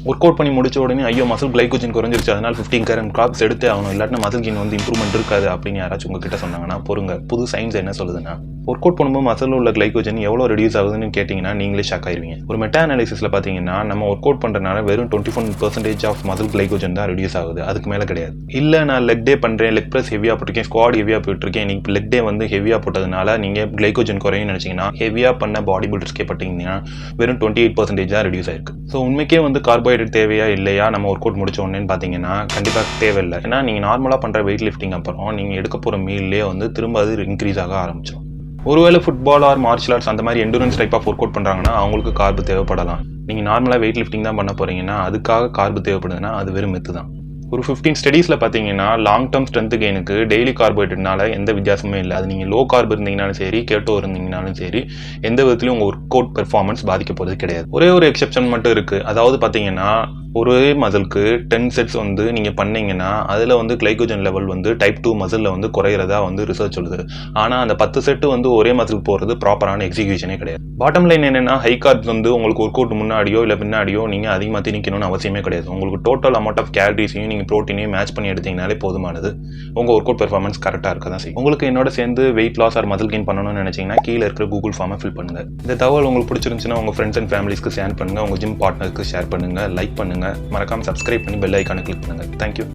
Work out பண்ணி முடிச்ச உடனே ஐயோ மசில் கிளைகோஜன் குறைஞ்சிருச்சு, அதனால 15 கிராம் கார்ப்ஸ் எடுத்தே ஆகணும், இல்லாட்டினா மசில் கெயின் வந்து இம்ப்ரூவ்மெண்ட் இருக்காது அப்படின்னு யாராச்சும் உங்ககிட்ட சொன்னாங்கன்னா பொறுங்க, புது சயின்ஸ் என்ன சொல்லுதுன்னா ஒர்க் அவுட் பண்ணும்போது மசில் உள்ள கிளைகோஜன் எவ்வளோ ரெடியூஸ் ஆகுதுன்னு கேட்டிங்கன்னா நீங்களே ஷாக் ஆயிருவீங்க. ஒரு மெட்டா அனாலிசிஸில் பார்த்தீங்கன்னா நம்ம ஒர்க் அவுட் பண்ணுறதுனால வெறும் 24% ஆஃப் மசில் கிளைகோஜன் தான் ரெடியூஸ் ஆகுது, அதுக்கு மேலே கிடையாது. இல்லை நான் லெக் டே பண்ணுறேன், லெக் ப்ரெஸ் ஹெவியாக போட்டிருக்கேன், ஸ்குவாட் ஹெவியாக போயிட்டுருக்கேன், இன்னைக்கு லெக் டே வந்து ஹெவியாக போட்டதுனால நீங்கள் கிளைகோஜன் குறையும் நினச்சிங்கன்னா ஹெவியாக பண்ண பாடி பில்டர்ஸ்க்கே பார்த்தீங்கன்னா வெறும் 28% தான் ரெடியூஸ் ஆயிருக்கு. ஸோ உண்மைக்கே வந்து கார்போஹைட்ரேட் தேவையா இல்லையா நம்ம ஒர்க் அவுட் முடிச்ச உடனே பார்த்தீங்கன்னா கண்டிப்பாக தேவையில்லை. ஏன்னா நீங்கள் நார்மலாக பண்ணுற வெயிட் லிஃப்டிங் அப்புறம் நீங்கள் எடுக்க போகிற மீல்லே வந்து திரும்ப அது இன்க்ரீஸ் ஆக ஆரம்பிச்சிடும். ஒருவேளை ஃபுட்பால் ஆர் மார்ஷியல் ஆர்ட்ஸ் அந்த மாதிரி endurance type of workout பண்ணுறாங்கன்னா அவங்களுக்கு கார்பு தேவைப்படலாம். நீங்கள் நார்மலாக வெயிட் லிஃப்டிங் தான் பண்ண போகிறீங்கன்னா அதுக்காக கார்பு தேவைப்படுதுன்னா அது வெறும் மித்து தான். ஒரு 15 ஸ்டடீஸில் பார்த்தீங்கன்னா லாங் டேர்ம் ஸ்ட்ரென்த் கெயினுக்கு டெய்லி கார்போஹைட்ரேட்னால எந்த வித்தியாசமே இல்லை. அது நீங்கள் லோ கார்பு இருந்தீங்கனாலும் சரி, கேட்டோ இருந்தீங்கனாலும் சரி, எந்த விதத்துலையும் உங்கள் ஒர்க் அவுட் பெர்ஃபார்மன்ஸ் பாதிக்க போகிறது கிடையாது. ஒரே ஒரு எக்ஸெப்ஷன் மட்டும் இருக்குது. அதாவது பார்த்தீங்கன்னா ஒரே மசிலுக்கு 10 செட்ஸ் வந்து நீங்கள் பண்ணீங்கன்னா அதில் வந்து கிளைகோஜன் லெவல் வந்து டைப் 2 மசிலில் வந்து குறையிறதா வந்து ரிசர்ச் சொல்லுது. ஆனால் அந்த 10 செட்டு வந்து ஒரே மசிலுக்கு போகிறது ப்ராப்பரான எக்ஸிக்யூஷனே கிடையாது. பாட்டம் லைன் என்னென்னா ஹை கார்ப்ஸ் வந்து உங்களுக்கு ஒர்க் அவுட் முன்னாடியோ இல்லை பின்னாடியோ நீங்கள் அதிகமாக திணிக்கணும்னு அவசியமே கிடையாது. உங்களுக்கு டோட்டல் அமௌண்ட் ஆஃப் கேலரிஸையும் நீங்கள் ப்ரோட்டீனையும் மேட்ச் பண்ணி எடுத்தீங்கனாலே போதுமானது. உங்கள் ஒர்க் அவுட் பெர்ஃபார்மன்ஸ் கரெக்டாக இருக்க தான் செய்யும். உங்களுக்கு என்னோட சேர்ந்து weight loss or muscle gain பண்ணணும்னு நினச்சிங்கன்னா கீழே இருக்கிற கூகுள் ஃபார்மை ஃபில் பண்ணுங்கள். இந்த தகவல் உங்களுக்கு பிடிச்சிருந்துச்சுன்னா உங்கள் ஃப்ரெண்ட்ஸ் அண்ட் ஃபேமிலிஸ்க்கு ஷேர் பண்ணுங்கள், உங்கள் ஜிம் பார்ட்னருக்கு ஷேர் பண்ணுங்கள், லைக் பண்ணுங்கள், மறக்காமல் சப்ஸ்கிரைப் பண்ணி பெல் ஐக்கானை கிளிக் பண்ணுங்கள். தேங்க்யூ.